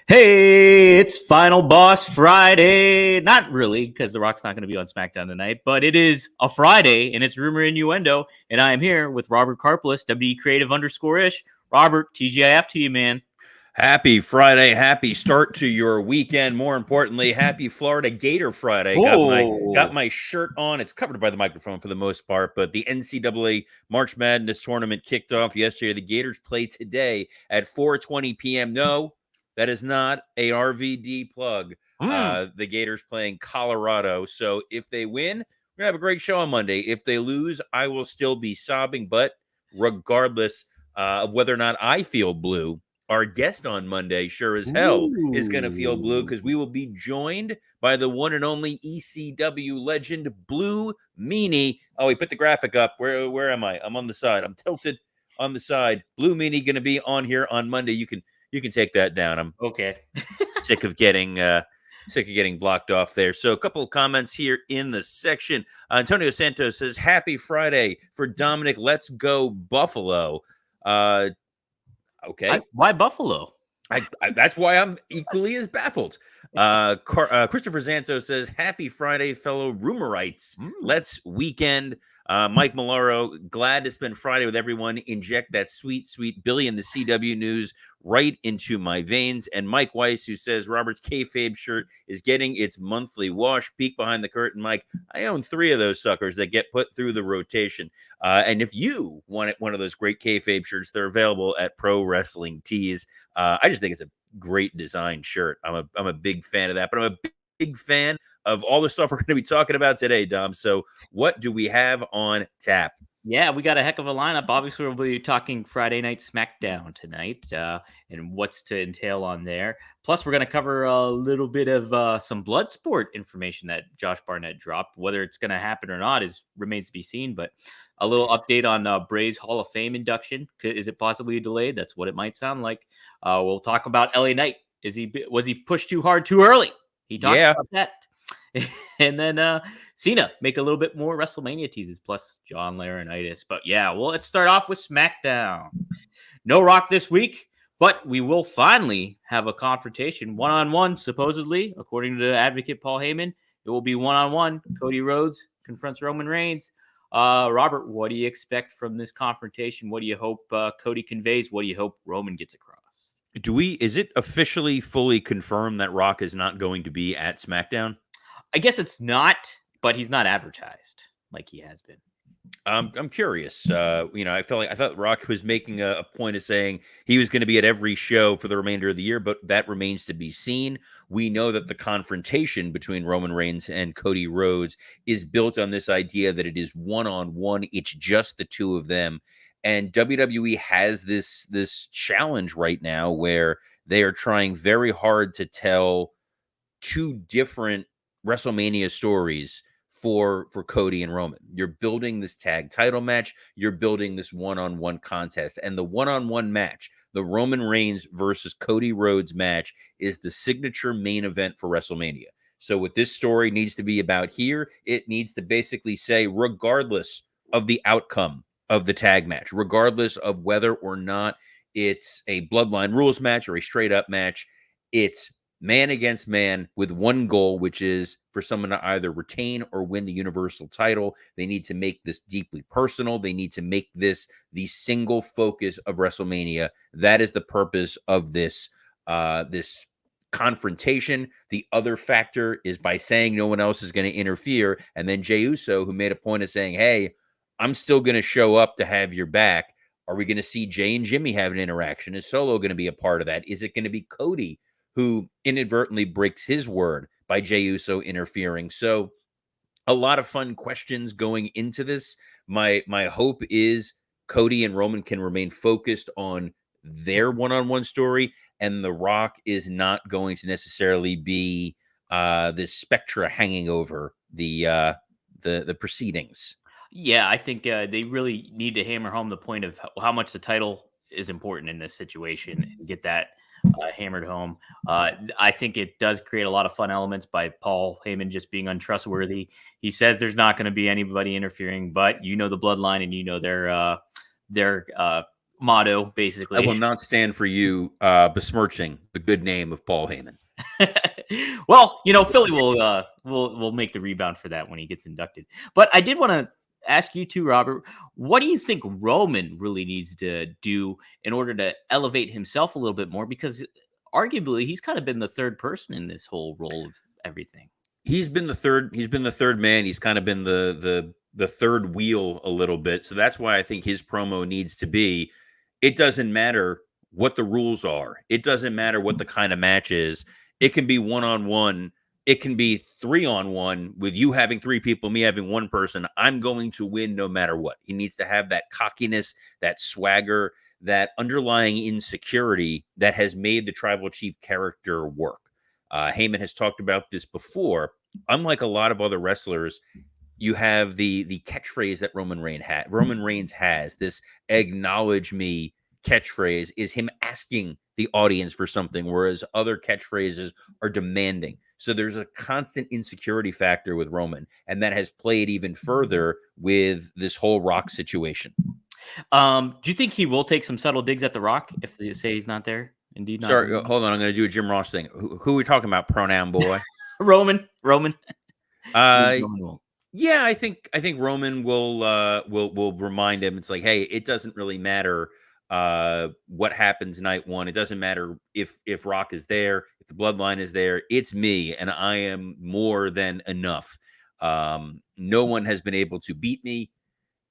Hey, it's Final Boss Friday. Not really, because The Rock's not going to be on SmackDown tonight, but it is a Friday, and it's Rumor Innuendo, and I am here with Robert Karpeles, WE Creative _ish. Robert, TGIF to you, man. Happy Friday, happy start to your weekend. More importantly, happy Florida Gator Friday. Got my shirt on. It's covered by the microphone for the most part, but the NCAA March Madness tournament kicked off yesterday. The Gators play today at 4:20 p.m. No, that is not a RVD plug. The Gators playing Colorado. So if they win, we're gonna have a great show on Monday. If they lose, I will still be sobbing. But regardless of whether or not I feel blue, our guest on Monday, sure as hell, is going to feel blue because we will be joined by the one and only ECW legend, Blue Meanie. Oh, he put the graphic up. Where am I? I'm on the side. I'm tilted on the side. Blue Meanie going to be on here on Monday. You can take that down. I'm okay. sick of getting blocked off there. So a couple of comments here in the section. Antonio Santos says, "Happy Friday for Dominic. Let's go Buffalo." Okay. Why Buffalo? That's why I'm equally as baffled. Christopher Zanto says, "Happy Friday, fellow rumorites. Let's weekend." Mike Malaro, glad to spend Friday with everyone. Inject that sweet, sweet Billy and the CW news right into my veins. And Mike Weiss, who says Robert's kayfabe shirt is getting its monthly wash. Peek behind the curtain, Mike. I own 3 of those suckers that get put through the rotation. And if you want one of those great kayfabe shirts, they're available at Pro Wrestling Tees. I just think it's a great design shirt. I'm a big fan of that, but I'm a big fan of all the stuff we're going to be talking about today, Dom. So what do we have on tap? Yeah, we got a heck of a lineup. Obviously, we'll be talking Friday Night SmackDown tonight and what's to entail on there. Plus, we're going to cover a little bit of some Bloodsport information that Josh Barnett dropped. Whether it's going to happen or not remains to be seen, but a little update on Bray's Hall of Fame induction. Is it possibly delayed? That's what it might sound like. We'll talk about LA Knight. Was he pushed too hard too early? He talked about that. And then Cena make a little bit more WrestleMania teases, plus John Laurinaitis. But yeah, well, let's start off with SmackDown. No Rock this week, but we will finally have a confrontation one-on-one, supposedly, according to advocate Paul Heyman. It will be one-on-one. Cody Rhodes confronts Roman Reigns. Robert, what do you expect from this confrontation? What do you hope Cody conveys? What do you hope Roman gets across? Is it officially fully confirmed that Rock is not going to be at SmackDown? I guess it's not, but he's not advertised like he has been. I'm curious. I thought Rock was making a point of saying he was going to be at every show for the remainder of the year, but that remains to be seen. We know that the confrontation between Roman Reigns and Cody Rhodes is built on this idea that it is one-on-one. It's just the two of them. And WWE has this challenge right now where they are trying very hard to tell 2 different WrestleMania stories for Cody and Roman. You're building this tag title match. You're building this one-on-one contest. And the one-on-one match, the Roman Reigns versus Cody Rhodes match, is the signature main event for WrestleMania. So what this story needs to be about here, it needs to basically say, regardless of the outcome of the tag match, regardless of whether or not it's a bloodline rules match or a straight up match, it's man against man with one goal, which is for someone to either retain or win the Universal title. They need to make this deeply personal. They need to make this the single focus of WrestleMania. That is the purpose of this confrontation. The other factor is by saying no one else is going to interfere. And then Jey Uso, who made a point of saying, "Hey, I'm still going to show up to have your back." Are we going to see Jey and Jimmy have an interaction? Is Solo going to be a part of that? Is it going to be Cody who inadvertently breaks his word by Jey Uso interfering? So a lot of fun questions going into this. My hope is Cody and Roman can remain focused on their one-on-one story, and The Rock is not going to necessarily be this spectra hanging over the proceedings. Yeah, I think they really need to hammer home the point of how much the title is important in this situation and get that hammered home. I think it does create a lot of fun elements by Paul Heyman just being untrustworthy. He says there's not going to be anybody interfering, but the bloodline and their motto, I basically. will not stand for you besmirching the good name of Paul Heyman. Well, Philly will make the rebound for that when he gets inducted. But I did want to ask you too, Robert. What do you think Roman really needs to do in order to elevate himself a little bit more? Because arguably, he's kind of been the third person in this whole role of everything. He's been the third. He's been the third man. He's kind of been the third wheel a little bit. So that's why I think his promo needs to be. It doesn't matter what the rules are. It doesn't matter what the kind of match is. It can be 1-on-1. It can be 3-on-1 with you having three people, me having one person. I'm going to win no matter what. He needs to have that cockiness, that swagger, that underlying insecurity that has made the tribal chief character work. Heyman has talked about this before. Unlike a lot of other wrestlers, you have the catchphrase that Roman Reigns has this "acknowledge me" catchphrase is him asking the audience for something, whereas other catchphrases are demanding. So there's a constant insecurity factor with Roman, and that has played even further with this whole Rock situation. Do you think he will take some subtle digs at The Rock if they say he's not there? Indeed, not. Sorry, hold on. I'm going to do a Jim Ross thing. Who are we talking about? Pronoun boy. Roman. Yeah, I think Roman will remind him. It's like, hey, it doesn't really matter what happens night one. It doesn't matter if Rock is there, if the bloodline is there. It's me, and I am more than enough. No one has been able to beat me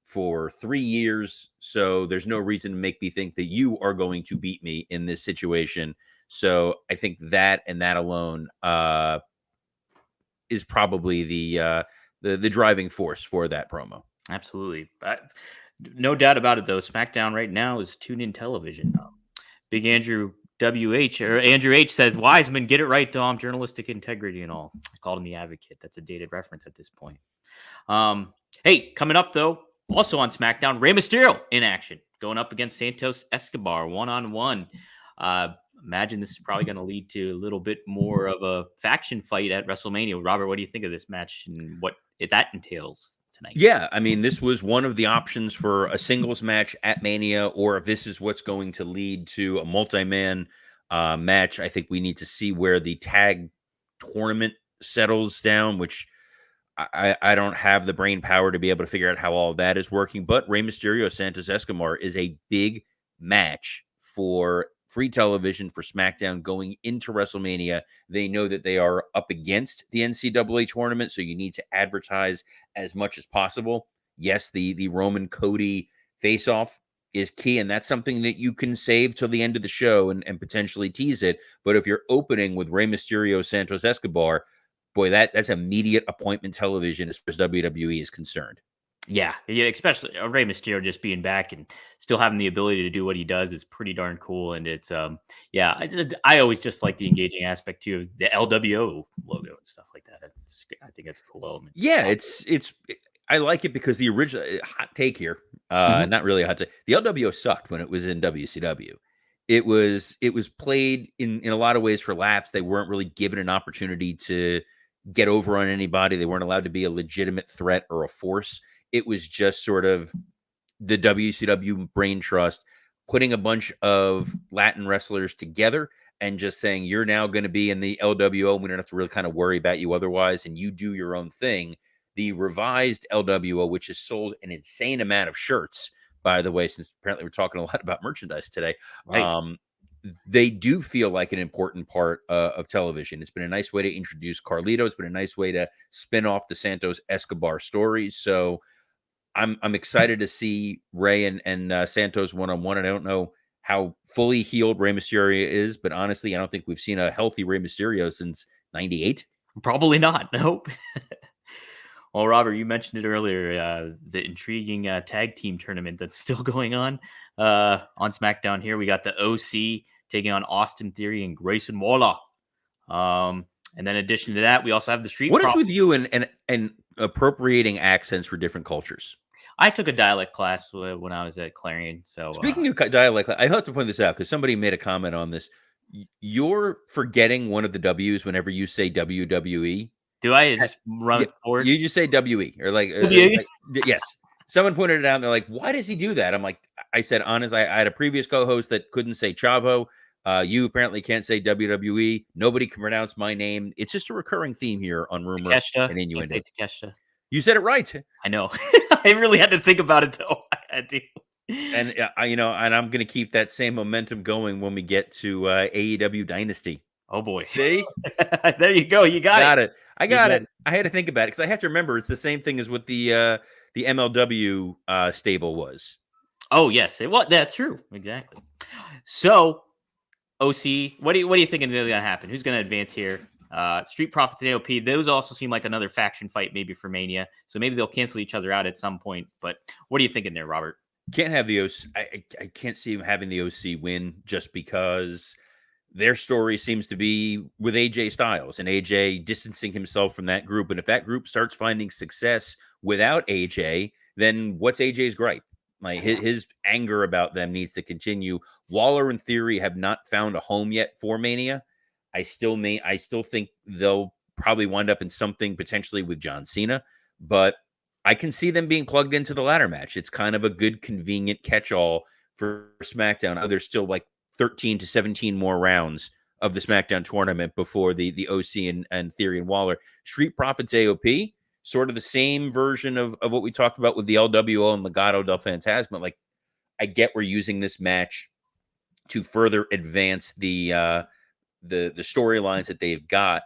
for 3 years, so there's no reason to make me think that you are going to beat me in this situation. So I think that and that alone is probably the driving force for that promo. Absolutely. No doubt about it, though. SmackDown right now is TuneIn television. Big Andrew Andrew H says, Wiseman, get it right, Dom. Journalistic integrity and all. I called him the advocate. That's a dated reference at this point. Hey, coming up, though, also on SmackDown, Rey Mysterio in action, going up against Santos Escobar one-on-one. Imagine this is probably going to lead to a little bit more of a faction fight at WrestleMania. Robert, what do you think of this match and what that entails tonight? Yeah, I mean, this was one of the options for a singles match at Mania, or if this is what's going to lead to a multi-man match, I think we need to see where the tag tournament settles down, which I don't have the brain power to be able to figure out how all of that is working. But Rey Mysterio, Santos Escobar is a big match for free television for SmackDown going into WrestleMania. They know that they are up against the NCAA tournament, so you need to advertise as much as possible. Yes, the Roman Cody face-off is key, and that's something that you can save till the end of the show and potentially tease it. But if you're opening with Rey Mysterio, Santos Escobar, boy, that's immediate appointment television as far as WWE is concerned. Yeah, especially Rey Mysterio just being back and still having the ability to do what he does is pretty darn cool. And it's I always just like the engaging aspect too of the LWO logo and stuff like that. I think it's a cool element. Yeah, I like it because the original hot take here, not really a hot take. The LWO sucked when it was in WCW. It was played in a lot of ways for laughs. They weren't really given an opportunity to get over on anybody. They weren't allowed to be a legitimate threat or a force. It was just sort of the WCW brain trust putting a bunch of Latin wrestlers together and just saying, you're now going to be in the LWO. We don't have to really kind of worry about you otherwise. And you do your own thing. The revised LWO, which has sold an insane amount of shirts, by the way, since apparently we're talking a lot about merchandise today. Right. They do feel like an important part of television. It's been a nice way to introduce Carlito. It's been a nice way to spin off the Santos Escobar stories. So I'm excited to see Rey and Santos one-on-one. I don't know how fully healed Rey Mysterio is, but honestly, I don't think we've seen a healthy Rey Mysterio since '98. Probably not. Nope. Well, Robert, you mentioned it earlier, the intriguing tag team tournament that's still going on SmackDown here. We got the OC taking on Austin Theory and Grayson Waller. And then in addition to that, we also have the Street What Profits. Is with you and appropriating accents for different cultures? I took a dialect class when I was at Clarion. So speaking of dialect, I have to point this out because somebody made a comment on this. You're forgetting one of the W's whenever you say WWE. Do I just run it forward? You just say WE or like, yes. Someone pointed it out, and they're like, why does he do that? I'm like, I said, honest, I had a previous co-host that couldn't say Chavo. You apparently can't say WWE. Nobody can pronounce my name. It's just a recurring theme here on Rumor Takeshita. and Can't say Innuendo. Takeshita. You said it right. I know. I really had to think about it though. I had to. And and I'm going to keep that same momentum going when we get to AEW Dynasty. Oh boy. See? There you go. You got it. I got it. I had to think about it because I have to remember it's the same thing as what the MLW stable was. Oh yes, it was. That's true. Exactly. So, OC, what do you think is going to happen? Who's going to advance here? Street Profits and AOP. Those also seem like another faction fight, maybe for Mania. So maybe they'll cancel each other out at some point. But what are you thinking there, Robert? Can't have the OC. I can't see him having the OC win just because their story seems to be with AJ Styles and AJ distancing himself from that group. And if that group starts finding success without AJ, then what's AJ's gripe? Like his anger about them needs to continue. Waller and Theory have not found a home yet for Mania. I still think they'll probably wind up in something potentially with John Cena, but I can see them being plugged into the ladder match. It's kind of a good, convenient catch-all for SmackDown. There's still like 13 to 17 more rounds of the SmackDown tournament before the OC and Theory and Waller. Street Profits AOP, sort of the same version of what we talked about with the LWO and Legado del Fantasma. Like, I get we're using this match to further advance the storylines that they've got.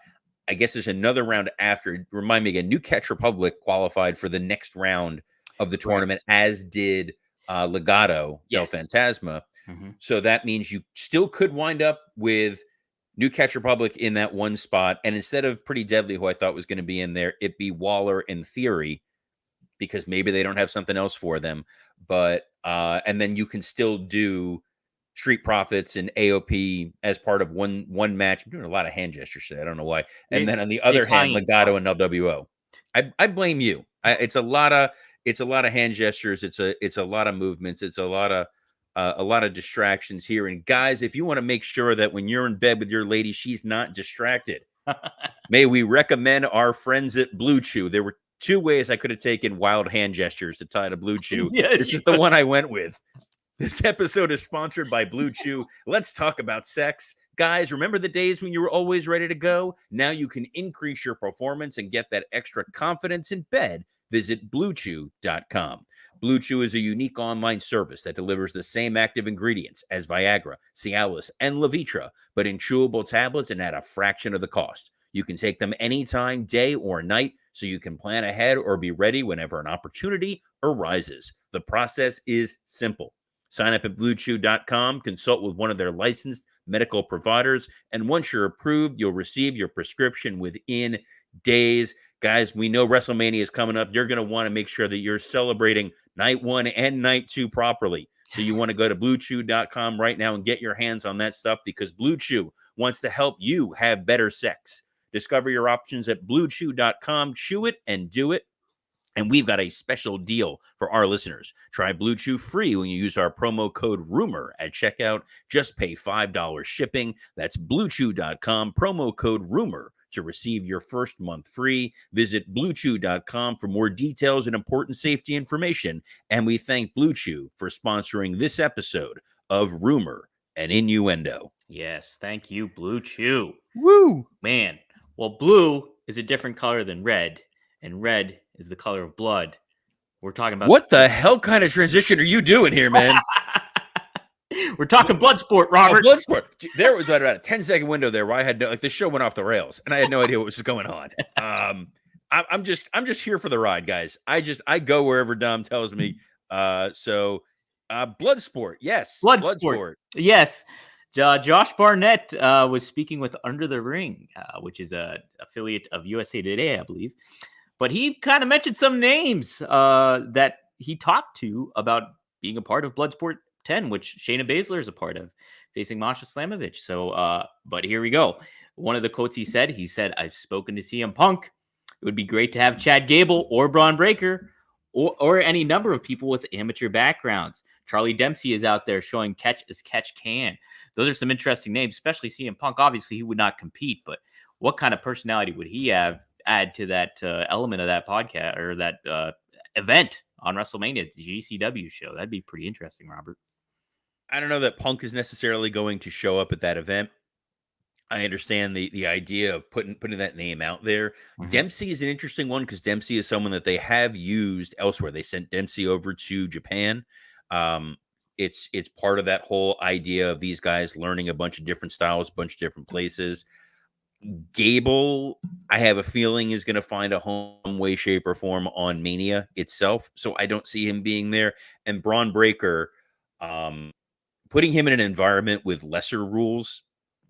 I guess there's another round after. Remind me again, New Catch Republic qualified for the next round of the tournament, as did Legado del Fantasma. Mm-hmm. So that means you still could wind up with New Catch Republic in that one spot. And instead of Pretty Deadly, who I thought was going to be in there, it be Waller and Theory, because maybe they don't have something else for them. But and then you can still do Street Profits and AOP as part of one match. I'm doing a lot of hand gestures today. I don't know why. And then on the other hand, Legado and LWO. I blame you. It's a lot of hand gestures. It's a lot of movements. It's a lot of distractions here. And guys, if you want to make sure that when you're in bed with your lady, she's not distracted, may we recommend our friends at Blue Chew. There were two ways I could have taken wild hand gestures to tie to Blue Chew. This is the one I went with. This episode is sponsored by Blue Chew. Let's talk about sex. Guys, remember the days when you were always ready to go? Now you can increase your performance and get that extra confidence in bed. Visit BlueChew.com. Blue Chew is a unique online service that delivers the same active ingredients as Viagra, Cialis, and Levitra, but in chewable tablets and at a fraction of the cost. You can take them anytime, day or night, so you can plan ahead or be ready whenever an opportunity arises. The process is simple. Sign up at BlueChew.com, consult with one of their licensed medical providers, and once you're approved, you'll receive your prescription within days. Guys, we know WrestleMania is coming up. You're going to want to make sure that you're celebrating night 1 and night 2 properly. So you want to go to BlueChew.com right now and get your hands on that stuff, because Blue Chew wants to help you have better sex. Discover your options at BlueChew.com. Chew it and do it. And we've got a special deal for our listeners. Try Blue Chew free when you use our promo code RUMOR at checkout. Just pay $5 shipping. That's BlueChew.com, promo code RUMOR to receive your first month free. Visit BlueChew.com for more details and important safety information. And we thank Blue Chew for sponsoring this episode of Rumor and Innuendo. Yes, thank you, Blue Chew. Woo! Man, well, blue is a different color than red, and red is the color of blood. We're talking about... What the hell kind of transition are you doing here, man? We're talking Bloodsport, Robert. Oh, Bloodsport. There was about a 10-second window there where I had the show went off the rails, and I had no idea what was going on. I'm just here for the ride, guys. I go wherever Dom tells me. Bloodsport, yes, Bloodsport, yes. Josh Barnett was speaking with Under the Ring, which is an affiliate of USA Today, I believe. But he kind of mentioned some names that he talked to about being a part of Bloodsport 10, which Shayna Baszler is a part of, facing Masha Slamovich. So, but here we go. One of the quotes he said, I've spoken to CM Punk. It would be great to have Chad Gable or Braun Breaker or any number of people with amateur backgrounds. Charlie Dempsey is out there showing catch as catch can. Those are some interesting names, especially CM Punk. Obviously, he would not compete, but what kind of personality would he add to that element of that podcast or that event on WrestleMania, the GCW show. That'd be pretty interesting, Robert. I don't know that Punk is necessarily going to show up at that event. I understand the idea of putting that name out there. Mhm. Dempsey is an interesting one because Dempsey is someone that they have used elsewhere. They sent Dempsey over to Japan. Um, it's part of that whole idea of these guys learning a bunch of different styles, a bunch of different places. Gable, I have a feeling, is going to find a home way, shape, or form on Mania itself. So I don't see him being there. And Braun Breaker, putting him in an environment with lesser rules,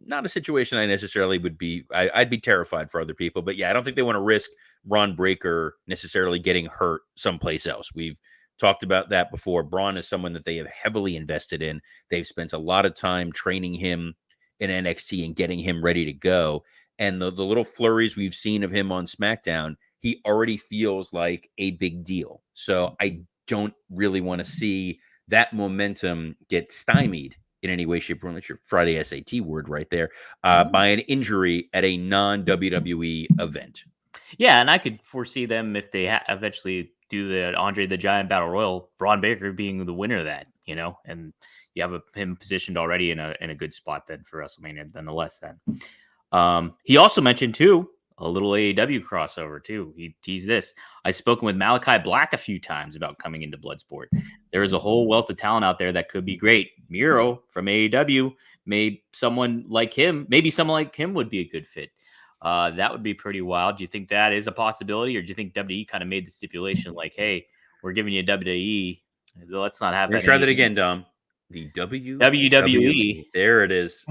not a situation I necessarily would be. I'd be terrified for other people. But yeah, I don't think they want to risk Braun Breaker necessarily getting hurt someplace else. We've talked about that before. Braun is someone that they have heavily invested in. They've spent a lot of time training him in NXT and getting him ready to go. And the little flurries we've seen of him on SmackDown, he already feels like a big deal. So I don't really want to see that momentum get stymied in any way, shape, or form. That's your Friday SAT word right there, by an injury at a non-WWE event. Yeah, and I could foresee them if they eventually do the Andre the Giant Battle Royal, Braun Baker being the winner of that, and you have him positioned already in a good spot then for WrestleMania, nonetheless. Then he also mentioned too a little AEW crossover too. He teased this. I've spoken with Malachi Black a few times about coming into Bloodsport. There is a whole wealth of talent out there that could be great. Miro from AEW, maybe someone like him would be a good fit. That would be pretty wild. Do you think that is a possibility, or do you think WWE kind of made the stipulation like, hey, we're giving you WWE, let's not have We're that gonna try that AEW. again, Dom. The WWE. There it is.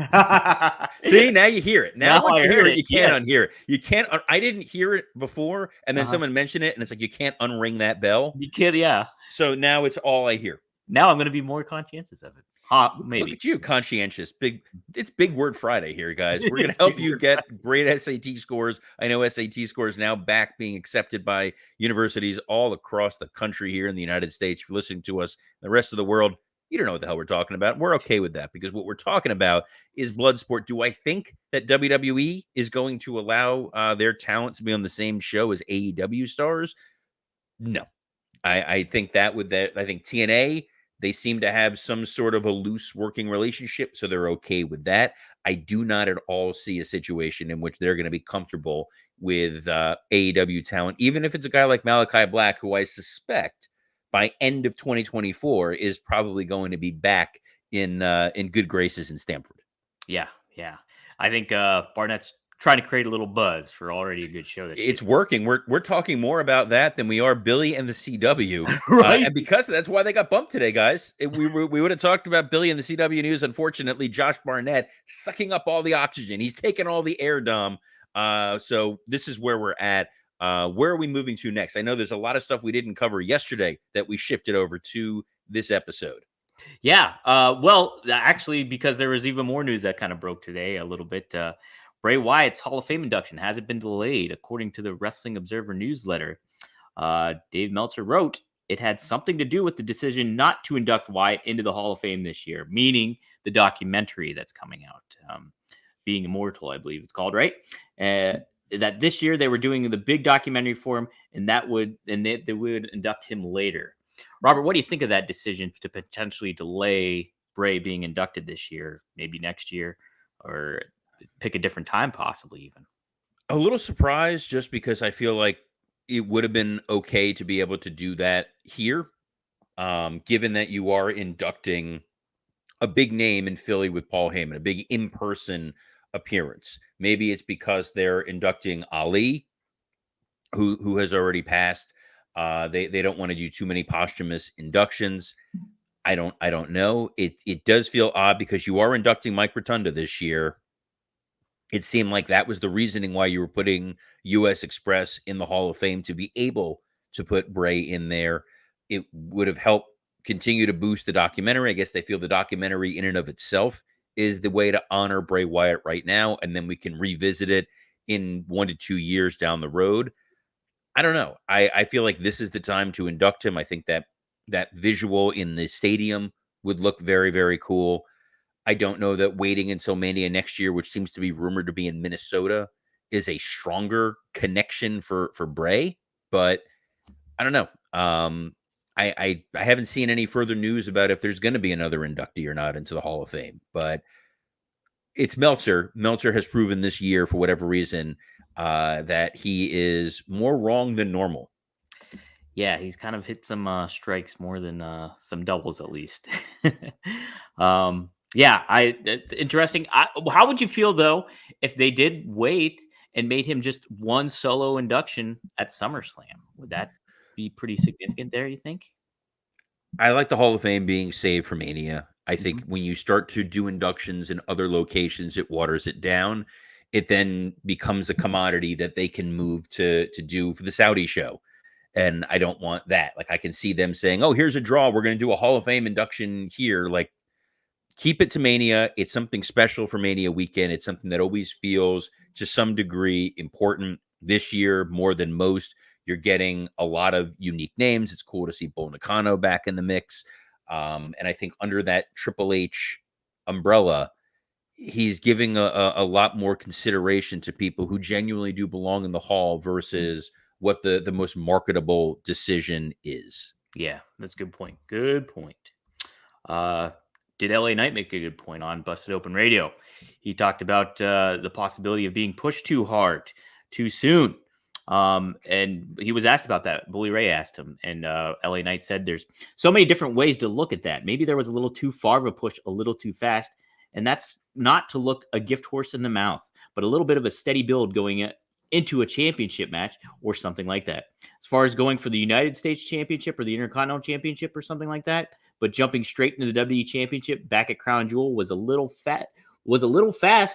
See, now you hear it. Now, Now once I you hear heard it, it. you can't Yes. unhear it. You can't. I didn't hear it before, and then someone mentioned it, and it's like you can't unring that bell. You kid, yeah. So now it's all I hear. Now I'm going to be more conscientious of it. Look Maybe. at you, conscientious. It's Big Word Friday here, guys. We're gonna help you get great SAT scores. I know SAT scores now back being accepted by universities all across the country here in the United States. If you're listening to us, the rest of the world, you don't know what the hell we're talking about. We're okay with that because what we're talking about is Bloodsport. Do I think that WWE is going to allow their talent to be on the same show as AEW stars? No. I think that with that, I think TNA, they seem to have some sort of a loose working relationship, so they're okay with that. I do not at all see a situation in which they're going to be comfortable with AEW talent, even if it's a guy like Malachi Black, who I suspect by end of 2024 is probably going to be back in good graces in Stamford. Yeah. I think Barnett's trying to create a little buzz for already a good show this It's working. We're talking more about that than we are Billy and the CW, year. Right? and because that's why they got bumped today, guys. We would have talked about Billy and the CW news. Unfortunately, Josh Barnett sucking up all the oxygen. He's taking all the air, Dom. So this is where we're at. Where are we moving to next? I know there's a lot of stuff we didn't cover yesterday that we shifted over to this episode. Yeah. Well, actually, because there was even more news that kind of broke today a little bit. Bray Wyatt's Hall of Fame induction hasn't been delayed, according to the Wrestling Observer newsletter. Dave Meltzer wrote it had something to do with the decision not to induct Wyatt into the Hall of Fame this year, meaning the documentary that's coming out, Being Immortal, I believe it's called, right? That this year they were doing the big documentary for him, and they would induct him later. Robert, what do you think of that decision to potentially delay Bray being inducted this year, maybe next year, or pick a different time, possibly even? A little surprised just because I feel like it would have been okay to be able to do that here, given that you are inducting a big name in Philly with Paul Heyman, a big in-person appearance. Maybe it's because they're inducting Ali, who has already passed. They don't want to do too many posthumous inductions. I don't know. It does feel odd because you are inducting Mike Rotunda this year. It seemed like that was the reasoning why you were putting US Express in the Hall of Fame, to be able to put Bray in there. It would have helped continue to boost the documentary. I guess they feel the documentary in and of itself is the way to honor Bray Wyatt right now, and then we can revisit it in 1 to 2 years down the road. I don't know. I feel like this is the time to induct him. I think that visual in the stadium would look very, very cool. I don't know that waiting until Mania next year, which seems to be rumored to be in Minnesota, is a stronger connection for Bray. But I don't know. I haven't seen any further news about if there's going to be another inductee or not into the Hall of Fame, but it's Meltzer. Meltzer has proven this year, for whatever reason, that he is more wrong than normal. Yeah, he's kind of hit some strikes more than some doubles at least. Yeah, it's interesting. How would you feel though if they did wait and made him just one solo induction at SummerSlam? Would that be pretty significant there, you think? I like the Hall of Fame being saved for Mania. I think Mhm. when you start to do inductions in other locations, it waters it down. It then becomes a commodity that they can move to do for the Saudi show. And I don't want that. Like I can see them saying, "Oh, here's a draw. We're going to do a Hall of Fame induction here." Like keep it to Mania. It's something special for Mania weekend. It's something that always feels to some degree important this year more than most. You're getting a lot of unique names. It's cool to see Bull Nakano back in the mix. And I think under that Triple H umbrella, he's giving a lot more consideration to people who genuinely do belong in the hall versus what the most marketable decision is. Yeah, that's a good point. Good point. Uh, did LA Knight make a good point on Busted Open Radio? He talked about the possibility of being pushed too hard, too soon. And he was asked about that. Bully Ray asked him, and LA Knight said there's so many different ways to look at that. Maybe there was a little too far of a push, a little too fast. And that's not to look a gift horse in the mouth, but a little bit of a steady build going into a championship match or something like that. As far as going for the United States Championship or the Intercontinental Championship or something like that, but jumping straight into the WWE Championship back at Crown Jewel was a little fast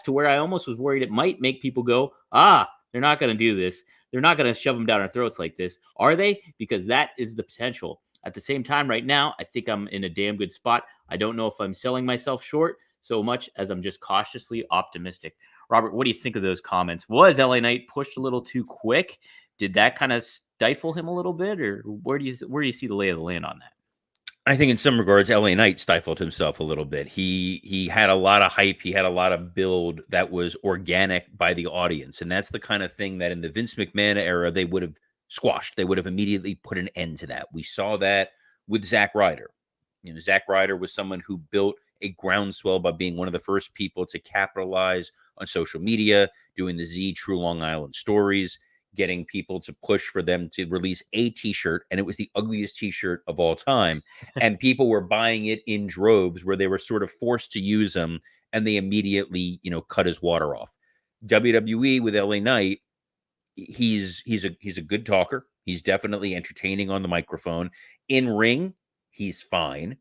to where I almost was worried it might make people go, they're not going to do this. They're not going to shove them down our throats like this, are they? Because that is the potential. At the same time, right now, I think I'm in a damn good spot. I don't know if I'm selling myself short so much as I'm just cautiously optimistic. Robert, what do you think of those comments? Was LA Knight pushed a little too quick? Did that kind of stifle him a little bit, or where do you see the lay of the land on that? I think in some regards, LA Knight stifled himself a little bit. He had a lot of hype. He had a lot of build that was organic by the audience. And that's the kind of thing that in the Vince McMahon era, they would have squashed. They would have immediately put an end to that. We saw that with Zack Ryder. Zack Ryder was someone who built a groundswell by being one of the first people to capitalize on social media, doing the Z True Long Island stories, getting people to push for them to release a t-shirt, and it was the ugliest t-shirt of all time, and people were buying it in droves where they were sort of forced to use them, and they immediately cut his water off. WWE with LA Knight, he's a good talker. He's definitely entertaining on the microphone. In ring, he's fine.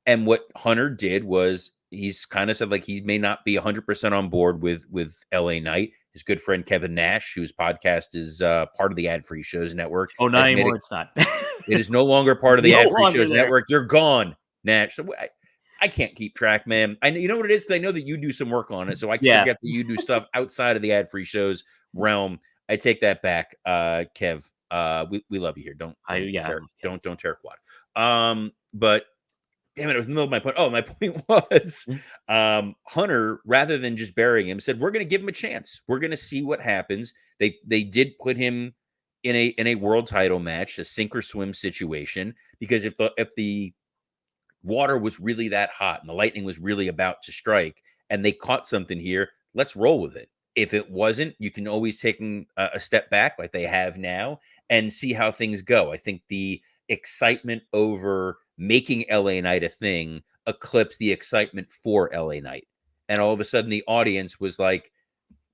And what Hunter did was he's kind of said like he may not be 100% on board with LA Knight. His good friend Kevin Nash, whose podcast is part of the Ad Free Shows Network, Oh, not has made anymore. it. It's not. It is no longer part of the No Ad Free longer Shows there. Network. You're gone, Nash. So I can't keep track, man. You know what it is, because I know that you do some work on it, so I Yeah. forget that you do stuff outside of the Ad Free Shows realm. I take that back, Kev. We love you here. Don't tear quad. But damn it, it was in the middle of my point. Oh, my point was Hunter, rather than just burying him, said, we're going to give him a chance. We're going to see what happens. They did put him in a world title match, a sink or swim situation, because if the water was really that hot and the lightning was really about to strike and they caught something here, let's roll with it. If it wasn't, you can always take a step back like they have now and see how things go. I think the excitement over making LA Knight a thing eclipsed the excitement for LA Knight. And all of a sudden the audience was like,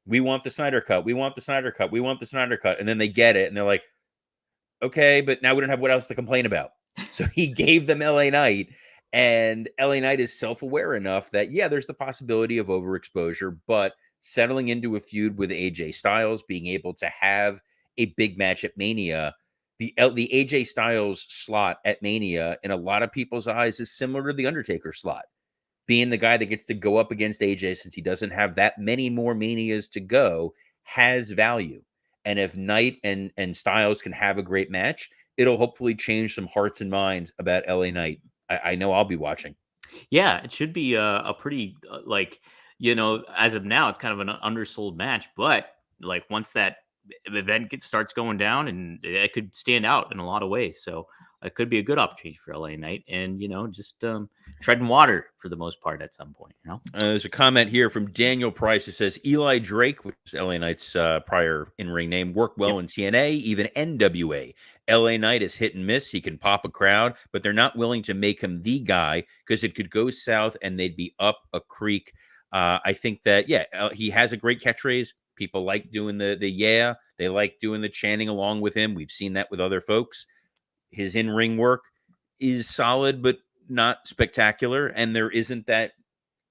we want the Snyder Cut. We want the Snyder Cut. We want the Snyder Cut. And then they get it and they're like, okay, but now we don't have what else to complain about. So he gave them LA Knight, and LA Knight is self-aware enough that, yeah, there's the possibility of overexposure, but settling into a feud with AJ Styles, being able to have a big match at Mania, the AJ Styles slot at Mania, in a lot of people's eyes, is similar to the Undertaker slot. Being the guy that gets to go up against AJ since he doesn't have that many more Manias to go has value. And if Knight and Styles can have a great match, it'll hopefully change some hearts and minds about LA Knight. I know I'll be watching. Yeah, it should be a pretty as of now, it's kind of an undersold match, but like once that event starts going down, and it could stand out in a lot of ways. So it could be a good opportunity for LA Knight, and just treading water for the most part at some point. There's a comment here from Daniel Price who says Eli Drake, which is LA Knight's prior in-ring name, worked well in TNA, even NWA. LA Knight is hit and miss. He can pop a crowd, but they're not willing to make him the guy because it could go south and they'd be up a creek. I think that, he has a great catchphrase. People like doing the yeah. They like doing the chanting along with him. We've seen that with other folks. His in-ring work is solid, but not spectacular. And there isn't that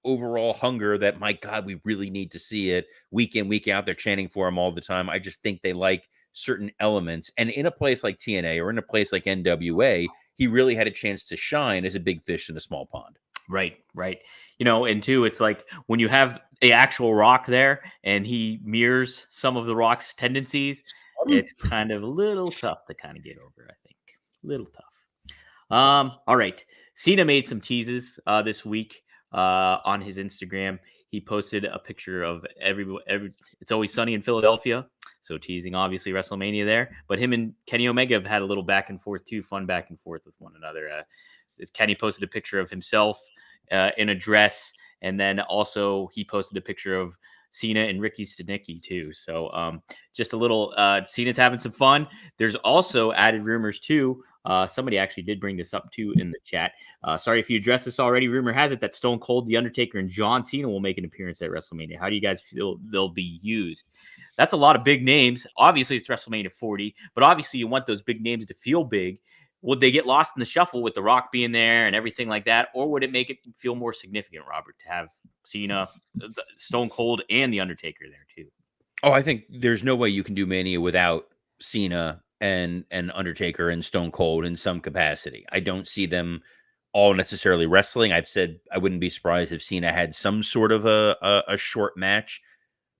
overall hunger that, my God, we really need to see it week in, week out. They're chanting for him all the time. I just think they like certain elements. And in a place like TNA or in a place like NWA, he really had a chance to shine as a big fish in a small pond. Right. And two, it's like when you have the actual Rock there and he mirrors some of the Rock's tendencies, it's kind of a little tough to kind of get over, I think. A little tough. All right. Cena made some teases this week on his Instagram. He posted a picture of every It's Always Sunny in Philadelphia. So teasing, obviously, WrestleMania there. But him and Kenny Omega have had a little back and forth, too. Fun back and forth with one another. Kenny posted a picture of himself in a dress. And then also he posted a picture of Cena and Ricky Stenicki, too. So just a little Cena's having some fun. There's also added rumors, too. Somebody actually did bring this up, too, in the chat. Sorry if you addressed this already. Rumor has it that Stone Cold, The Undertaker, and John Cena will make an appearance at WrestleMania. How do you guys feel they'll be used? That's a lot of big names. Obviously, it's WrestleMania 40, but obviously you want those big names to feel big. Would they get lost in the shuffle with The Rock being there and everything like that? Or would it make it feel more significant, Robert, to have Cena, Stone Cold, and The Undertaker there, too? Oh, I think there's no way you can do Mania without Cena and Undertaker and Stone Cold in some capacity. I don't see them all necessarily wrestling. I've said I wouldn't be surprised if Cena had some sort of a short match,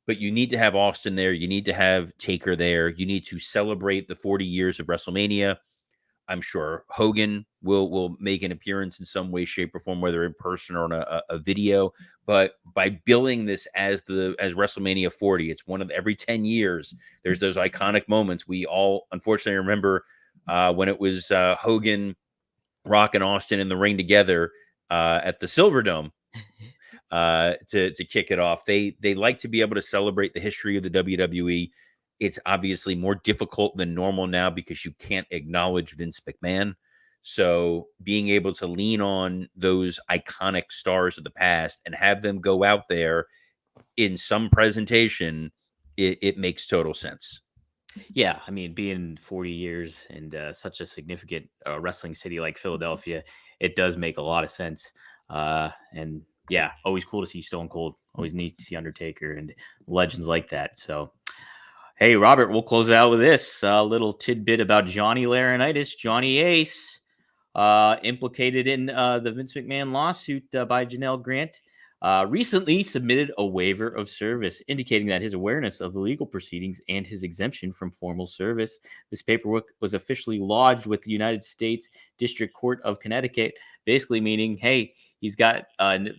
but you need to have Austin there. You need to have Taker there. You need to celebrate the 40 years of WrestleMania. I'm sure Hogan will make an appearance in some way, shape, or form, whether in person or on a video. But by billing this as WrestleMania 40, it's one of every 10 years. There's those iconic moments we all unfortunately remember when it was Hogan, Rock, and Austin in the ring together at the Silverdome to kick it off. They like to be able to celebrate the history of the WWE. It's obviously more difficult than normal now because you can't acknowledge Vince McMahon. So being able to lean on those iconic stars of the past and have them go out there in some presentation, it makes total sense. Yeah, I mean, being 40 years and such a significant wrestling city like Philadelphia, it does make a lot of sense. And yeah, always cool to see Stone Cold. Always neat to see Undertaker and legends like that. So, hey, Robert, we'll close it out with this little tidbit about Johnny Laurinaitis, Johnny Ace, implicated in the Vince McMahon lawsuit by Janelle Grant, recently submitted a waiver of service, indicating that his awareness of the legal proceedings and his exemption from formal service. This paperwork was officially lodged with the United States District Court of Connecticut, basically meaning, hey, he's got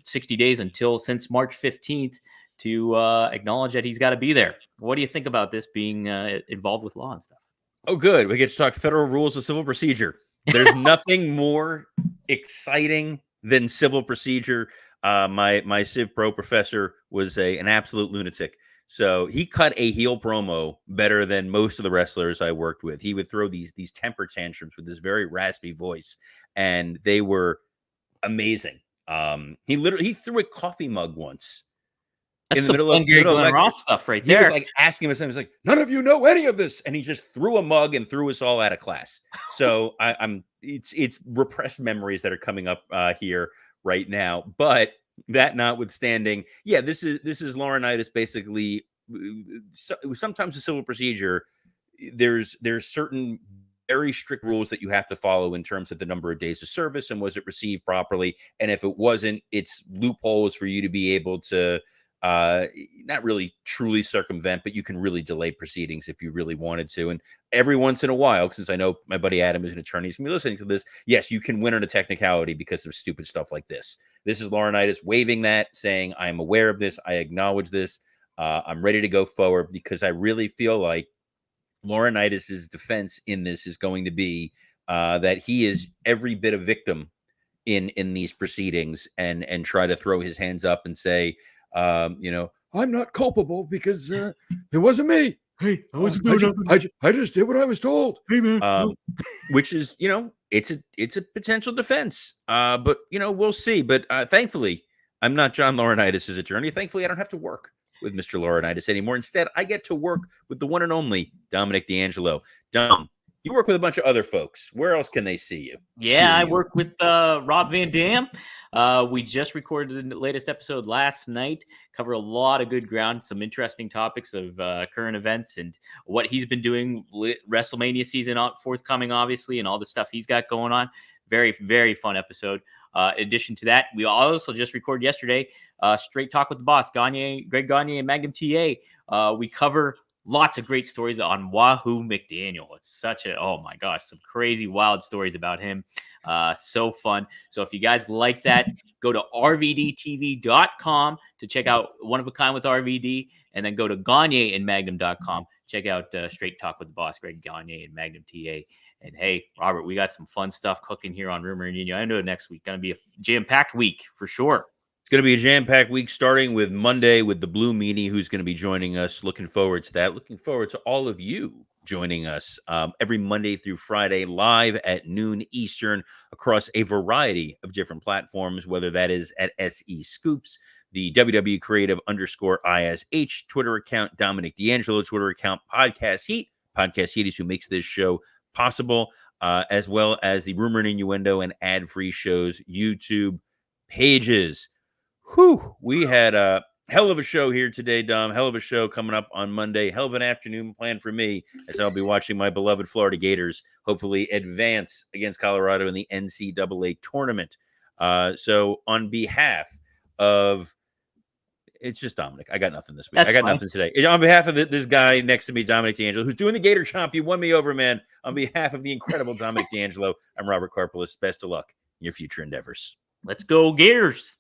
60 days since March 15th to acknowledge that he's got to be there. What do you think about this being involved with law and stuff? Oh, good. We get to talk federal rules of civil procedure. There's nothing more exciting than civil procedure. My Civ Pro professor was an absolute lunatic. So he cut a heel promo better than most of the wrestlers I worked with. He would throw these temper tantrums with this very raspy voice, and they were amazing. He threw a coffee mug once. That's in the middle of Ross stuff right there. He was like asking us, he was like, "None of you know any of this," and he just threw a mug and threw us all out of class. So it's repressed memories that are coming up here right now. But that notwithstanding, yeah, this is Laurinaitis basically. Sometimes a civil procedure, there's certain very strict rules that you have to follow in terms of the number of days of service and was it received properly, and if it wasn't, it's loopholes for you to be able to. Not really truly circumvent, but you can really delay proceedings if you really wanted to. And every once in a while, since I know my buddy Adam is an attorney, he's gonna be listening to this. Yes, you can win on a technicality because of stupid stuff like this. This is Laurinaitis waiving that, saying, I am aware of this. I acknowledge this. I'm ready to go forward because I really feel like Laurinaitis' defense in this is going to be that he is every bit a victim in these proceedings, and try to throw his hands up and say, I'm not culpable because it wasn't me. Hey, I wasn't doing nothing. I just did what I was told. Hey, man. Which is, it's a potential defense. But we'll see. But thankfully, I'm not John Laurinaitis' attorney. Thankfully, I don't have to work with Mr. Laurinaitis anymore. Instead, I get to work with the one and only Dominic DeAngelo. Dom, you work with a bunch of other folks. Where else can they see you? Yeah, I work with Rob Van Dam. We just recorded the latest episode last night. Cover a lot of good ground, some interesting topics of current events and what he's been doing. WrestleMania season forthcoming, obviously, and all the stuff he's got going on. Very, very fun episode. In addition to that, we also just recorded yesterday Straight Talk with the Boss, Greg Gagne, and Magnum TA. We cover lots of great stories on Wahoo McDaniel. It's such oh my gosh, some crazy, wild stories about him. So fun. So if you guys like that, go to rvdtv.com to check out One of a Kind with RVD, and then go to GagneandMagnum.com. Check out Straight Talk with the Boss, Greg Gagne and Magnum TA. And hey, Robert, we got some fun stuff cooking here on Rumor and Innuendo. I know next week going to be a jam-packed week for sure. It's going to be a jam-packed week, starting with Monday with the Blue Meanie, who's going to be joining us. Looking forward to that. Looking forward to all of you joining us every Monday through Friday live at noon Eastern across a variety of different platforms, whether that is at SE Scoops, the WWE Creative _ISH Twitter account, Dominic DeAngelo Twitter account, Podcast Heat is who makes this show possible, as well as the Rumor and Innuendo and ad-free shows YouTube pages. Whew, we had a hell of a show here today, Dom. Hell of a show coming up on Monday. Hell of an afternoon planned for me, as I'll be watching my beloved Florida Gators hopefully advance against Colorado in the NCAA tournament. So on behalf of, it's just Dominic. I got nothing this week. That's I got fine. nothing today. On behalf of this guy next to me, Dominic DeAngelo, who's doing the Gator Chomp. You won me over, man. On behalf of the incredible Dominic DeAngelo, I'm Robert Karpeles. Best of luck in your future endeavors. Let's go, Gators.